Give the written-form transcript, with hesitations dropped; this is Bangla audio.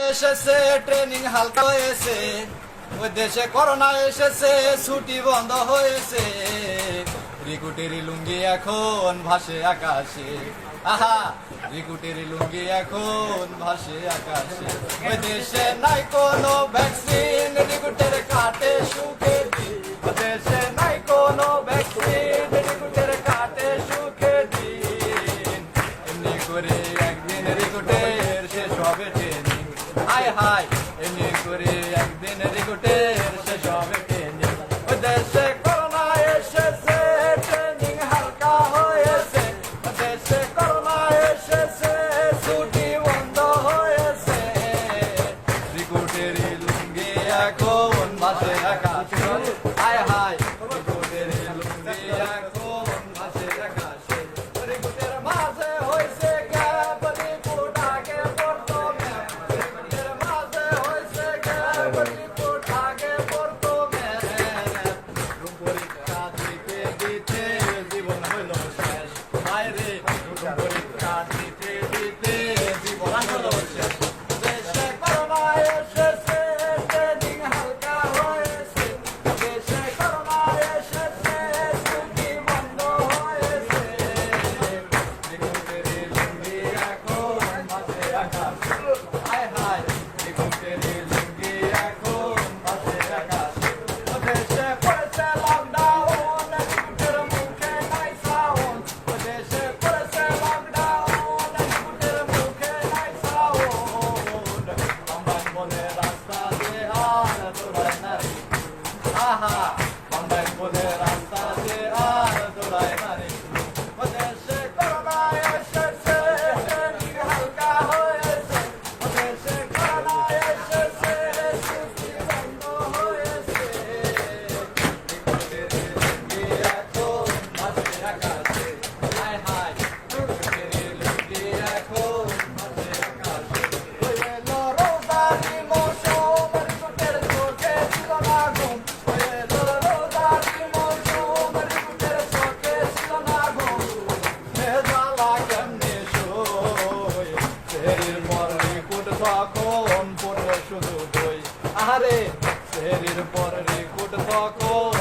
এসেছে ট্রেনিং হালকা হয়েছে, ওই দেশে করোনা এসেছে ছুটি বন্ধ হয়েছে, রিকুটের লুঙ্গি এখন ভাসে আকাশে, আহা রিকুটের লুঙ্গি এখন ভাসে আকাশে, ওই দেশে নাই কোনো ভ্যাকসিন রিকুটের কাটে সুখে দিন, ওই দেশে নাই কোনো ভ্যাকসিন রিকুটের কাটে সুখে দিন, এমনি করে একদিন রিকুটের শেষ হবে ট্রেনিং, হায় হায় এমনি করে একদিন রিকুটের শেষ হবে ট্রেনিং, ওই দেশে করোনা এসেছে ট্রেনিং হালকা হয়েছে, ওই দেশে করোনা এসেছে ছুটি বন্ধ হয়েছে, রিকুটের লুঙ্গি এখন ভাসে আকাশে, হায় হায় রিকুটের লুঙ্গি এখন ভাসে আকাশে, রিকুটের মাঝে হয়েছে গ্যাপ রিকুট আগে পড়তো ম্যাপ, রিকুটের মাঝে হয়েছে গ্যাপ রিকুট আগে পড়তো ম্যাপ, পরীক্ষা দিতে দিতে জীবন হইল শেষ, হায় রে পরীক্ষা দিতে দিতে জীবন হইল শেষ, দেশে করোনা এসেছে ট্রেনিং হালকা হয়েছে, দেশে করোনা এসেছে ছুটি বন্ধ হয়েছে, রিকুটের লুঙ্গি এখন ভাসে আকাশে, হায় হায় রিকুটের লুঙ্গি এখন ভাসে আকাশে, ও দেশে পড়েছে লকডাউন রিকুটের মুখে নাই সাউন্ড, ও দেশে পড়েছে লকডাউন রিকুটের মুখে নাই সাউন্ড, বাম্বাই বলে রাস্তা দিয়ে আর দৌড়ায় না রে, আহা বাম্বাই বলে রাস্তা দিয়ে আর দৌড়ায় না রে, ও দেশে করোনা এসেছে ট্রেনিং হালকা হয়েছে, ও দেশে করোনা এসেছে ছুটি বন্ধ হয়েছে, রিকুটের লুঙ্গি এখন ভাসে আকাশে, হায় হায় রিকুটের লুঙ্গি এখন ভাসে আকাশে, ওই এলো রোজারি মৌসুম রিকুটের চোখে ছিল না ঘুম, ওই এলো রোজারি মৌসুম রিকুটের চোখে ছিল না ঘুম, জ্বালা কেমনে সই শরীর পর রিকুট তখন পড়বে শুধু বই, আরে শরীর পর রিকুট তখন